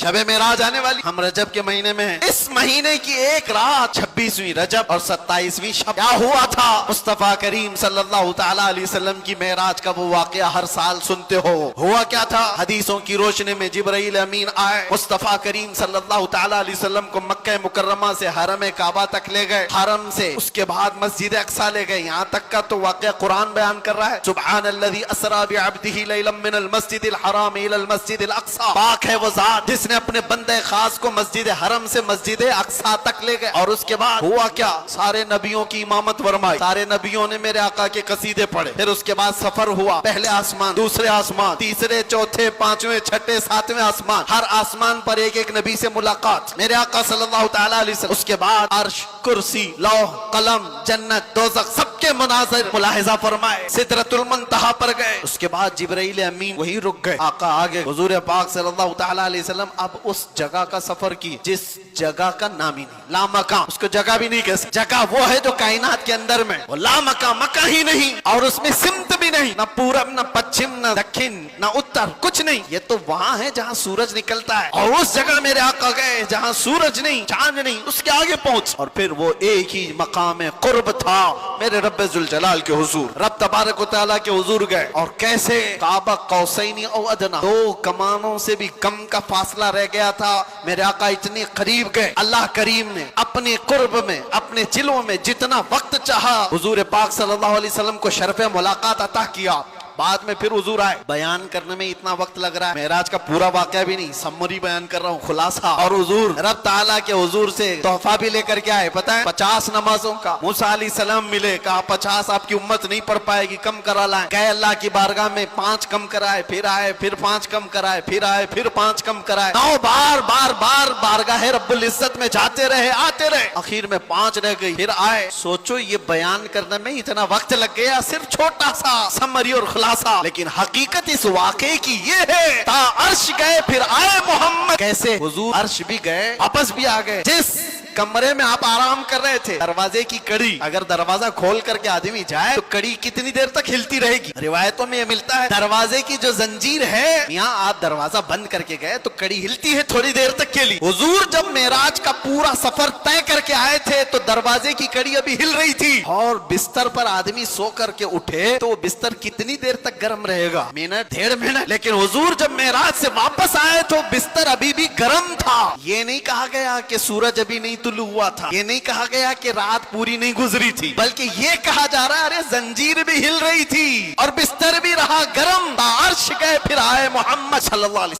शब मेराज आने वाली, हम रजब के महीने में हैं। इस महीने की एक रात 26वीं रजब और 27वीं शब क्या हुआ था? मुस्तफा करीम सल्लल्लाहु तआला अलैहि वसल्लम की मेराज का वो वाकया हर साल सुनते हो। हुआ क्या था? हदीसों की रोशनी में जिब्राइल अमीन आए, मुस्तफा करीम सल्लल्लाहु तआला अलैहि वसल्लम को मक्का मुकर्रमा से हरम काबा तक ले गए, हरम से उसके बाद मस्जिद अक्सा ले गए। यहाँ तक का तो वाकया कुरान बयान कर रहा है, सुब्हानल्लज़ी अस्रा बिअब्दिही लैलन मिनल मस्जिदिल हराम इलल मस्जिदिल अक्सा। पाक है वो जात जिसने अपने बंदे खास को मस्जिद हरम से मस्जिद अक्सा तक ले गए। और उसके बाद हुआ क्या? सारे नबियों की इमामत फरमाई, सारे नबियों ने मेरे आका के कसीदे पढ़े। फिर उसके बाद सफर हुआ, पहले आसमान, दूसरे आसमान, तीसरे, चौथे, पांचवें, छठे, सातवें आसमान, हर आसमान पर एक एक नबी से मुलाकात, मेरे आका सल्लल्लाहु तआला अलैहि वसल्लम। उसके बाद अर्श, कुर्सी, लौह कलम, जन्नत, दोज़ख, सबके मनाज़िर मुलाहिज़ा फरमाए। सिदरतुल मुंतहा पर गए। उसके बाद जिब्राइल अमीन वहीं रुक गए, आका आगे, हुजूर पाक सल्लल्लाहु तआला अलैहि वसल्लम अब उस जगह का सफर की जिस जगह का नाम ही नहीं, लामका, उसको जगह भी नहीं कह सकते। जगह वो है जो कायनात के अंदर में, वो लामका, मका ही नहीं, और उसमें सिमत भी नहीं, न पूरब, न पश्चिम, न दक्षिण, न उत्तर, कुछ नहीं। ये तो वहां है जहां सूरज निकलता है, और उस जगह मेरे आका गए जहां सूरज नहीं, चांद नहीं, उसके आगे पहुंच। और फिर वो एक ही मकाम कुर्ब था मेरे रब्बे जुल जलाल के हुजूर, रब तबारक व तआला के हुजूर गए। और कैसे? काबा कौसैनी औ अदना, दो कमानों से भी कम का फासला रह गया था। मेरे आका इतने करीब गए, अल्लाह करीम ने अपने कुर्ब में, अपने जिलों में जितना वक्त चाहा हुजूर पाक सल्लल्लाहु अलैहि वसल्लम को शर्फ़े मुलाकात अता किया। बाद में फिर हुजूर आए। बयान करने में इतना वक्त लग रहा है, मेराज का पूरा वाकया भी नहीं, समरी बयान कर रहा हूँ, खुलासा। और हुजूर रब ताला के हुजूर से तोहफा भी लेकर के आए, पता है, 50 नमाजों का। मूसा अलैहिस्सलाम मिले, कहा 50 आपकी उम्मत नहीं पढ़ पाएगी, कम करा लाए। गए अल्लाह की बारगाह में, 5 कम कराए, फिर आए, फिर 5 कम कराए, फिर आए, फिर 5 कम कराए। 9 बार बार बार बारगाह रब्बुल इज्जत में जाते रहे, आते रहे, आखिर में 5 रह गई, फिर आए। सोचो ये बयान करने में इतना वक्त लग गया, सिर्फ छोटा सा समरी और खुलासा। लेकिन हकीकत इस वाक़े की ये है, ता अर्श गए फिर आए मोहम्मद। कैसे? हुजूर अर्श भी गए, वापस भी आ गए। जिस कमरे में आप आराम कर रहे थे, दरवाजे की कड़ी, अगर दरवाजा खोल करके आदमी जाए तो कड़ी कितनी देर तक हिलती रहेगी? रिवायतों में ये मिलता है, दरवाजे की जो जंजीर है, यहाँ आप दरवाजा बंद करके गए तो कड़ी हिलती है थोड़ी देर तक के लिए। हुजूर जब मेराज का पूरा सफर तय करके आए थे तो दरवाजे की कड़ी अभी हिल रही थी, और बिस्तर पर आदमी सो करके उठे तो बिस्तर कितनी देर तक गर्म रहेगा? Minute, 1.5 minute. लेकिन हुजूर जब मेराज से वापस आए तो बिस्तर अभी भी गर्म था। ये नहीं कहा गया कि सूरज अभी नहीं तुलू हुआ था, ये नहीं कहा गया कि रात पूरी नहीं गुजरी थी, बल्कि ये कहा जा रहा है अरे जंजीर भी हिल रही थी और बिस्तर भी रहा गर्म। अर्श गए फिर आए मोहम्मद सल्लल्लाहु अलैहि वसल्लम।